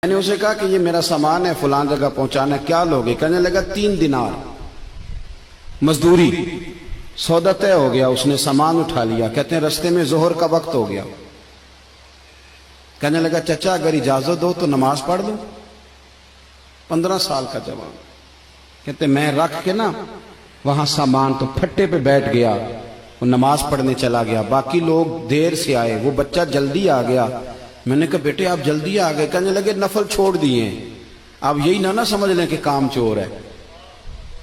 میں نے اسے کہا کہ یہ میرا سامان ہے فلان جگہ پہنچانا ہے، کیا لوگے؟ کہنے لگا 3 دینار مزدوری۔ سودا طے ہو گیا، اس نے سامان اٹھا لیا۔ کہتے ہیں رستے میں ظہر کا وقت ہو گیا۔ کہنے لگا چچا اگر اجازت دو تو نماز پڑھ دوں۔ 15 سال کا جوان۔ کہتے میں رکھ کے نا وہاں سامان تو پھٹے پہ بیٹھ گیا، وہ نماز پڑھنے چلا گیا۔ باقی لوگ دیر سے آئے، وہ بچہ جلدی آ گیا۔ میں نے کہا بیٹے آپ جلدی آ گئے؟ کہنے لگے نفل چھوڑ دیے ہیں، آپ یہی نہ سمجھ لیں کہ کام چور ہے،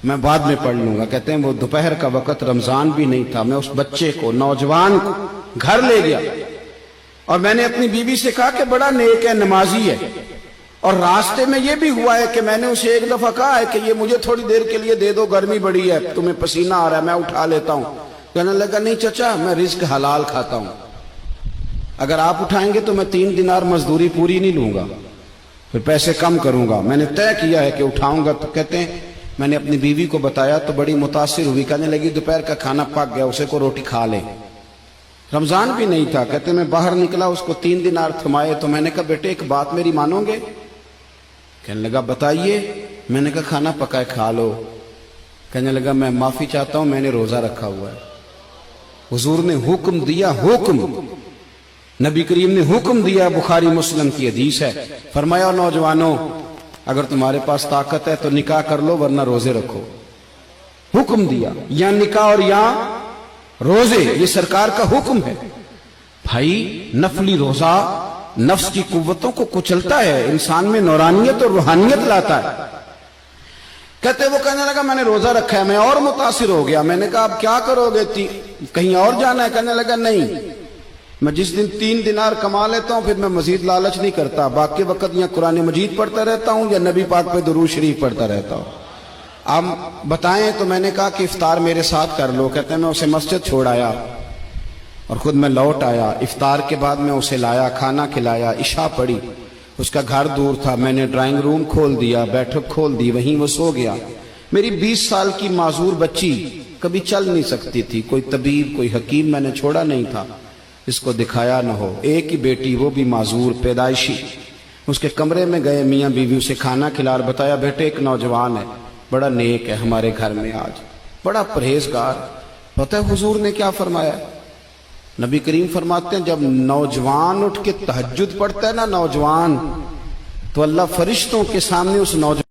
میں بعد میں پڑھ لوں گا۔ کہتے ہیں وہ دوپہر کا وقت، رمضان بھی نہیں تھا، میں اس بچے کو، نوجوان کو گھر لے گیا اور میں نے اپنی بیوی سے کہا کہ بڑا نیک ہے، نمازی ہے، اور راستے میں یہ بھی ہوا ہے کہ میں نے اسے ایک دفعہ کہا ہے کہ یہ مجھے تھوڑی دیر کے لیے دے دو، گرمی بڑی ہے، تمہیں پسینہ آ رہا ہے، میں اٹھا لیتا ہوں۔ کہنے لگا نہیں چچا میں رزق حلال کھاتا ہوں، اگر آپ اٹھائیں گے تو میں 3 دینار مزدوری پوری نہیں لوں گا، پھر پیسے کم کروں گا، میں نے طے کیا ہے کہ اٹھاؤں گا۔ تو کہتے ہیں میں نے اپنی بیوی کو بتایا تو بڑی متاثر ہوئی، کہنے لگی دوپہر کا کھانا پک گیا، اسے کو روٹی کھا لے۔ رمضان بھی نہیں تھا۔ کہتے میں باہر نکلا، اس کو 3 دینار تھمائے تو میں نے کہا بیٹے ایک بات میری مانو گے؟ کہنے لگا بتائیے۔ میں نے کہا کھانا پکائے کھا لو۔ کہنے لگا میں معافی چاہتا ہوں، میں نے روزہ رکھا ہوا ہے۔ حضور نے حکم دیا، حکم نبی کریم نے حکم دیا، بخاری مسلم کی حدیث ہے، فرمایا نوجوانوں اگر تمہارے پاس طاقت ہے تو نکاح کر لو ورنہ روزے رکھو۔ حکم دیا، یا نکاح اور یا روزے، یہ سرکار کا حکم ہے۔ بھائی نفلی روزہ نفس کی قوتوں کو کچلتا ہے، انسان میں نورانیت اور روحانیت لاتا ہے۔ کہتے وہ کہنے لگا میں نے روزہ رکھا ہے، میں اور متاثر ہو گیا۔ میں نے کہا اب کیا کرو گے؟ کہیں اور جانا ہے؟ کہنے لگا نہیں، میں جس دن 3 دینار کما لیتا ہوں پھر میں مزید لالچ نہیں کرتا، باقی وقت یا قرآن مجید پڑھتا رہتا ہوں یا نبی پاک پہ درود شریف پڑھتا رہتا ہوں۔ آپ بتائیں؟ تو میں نے کہا کہ افطار میرے ساتھ کر لو۔ کہتے ہیں میں اسے مسجد چھوڑ آیا اور خود میں لوٹ آیا۔ افطار کے بعد میں اسے لایا، کھانا کھلایا، عشاء پڑھی۔ اس کا گھر دور تھا، میں نے ڈرائنگ روم کھول دیا، بیٹھک کھول دی، وہیں وہ سو گیا۔ میری 20 سال کی معذور بچی کبھی چل نہیں سکتی تھی، کوئی طبیب کوئی حکیم میں نے چھوڑا نہیں تھا اس کو دکھایا نہ ہو۔ ایک ہی بیٹی، وہ بھی معذور پیدائشی۔ اس کے کمرے میں گئے، میاں بیوی اسے کھانا کھلا اور بتایا بیٹے ایک نوجوان ہے، بڑا نیک ہے ہمارے گھر میں آج، بڑا پرہیزگار۔ پتہ ہے حضور نے کیا فرمایا؟ نبی کریم فرماتے ہیں جب نوجوان اٹھ کے تہجد پڑھتا ہے نا نوجوان، تو اللہ فرشتوں کے سامنے اس نوجوان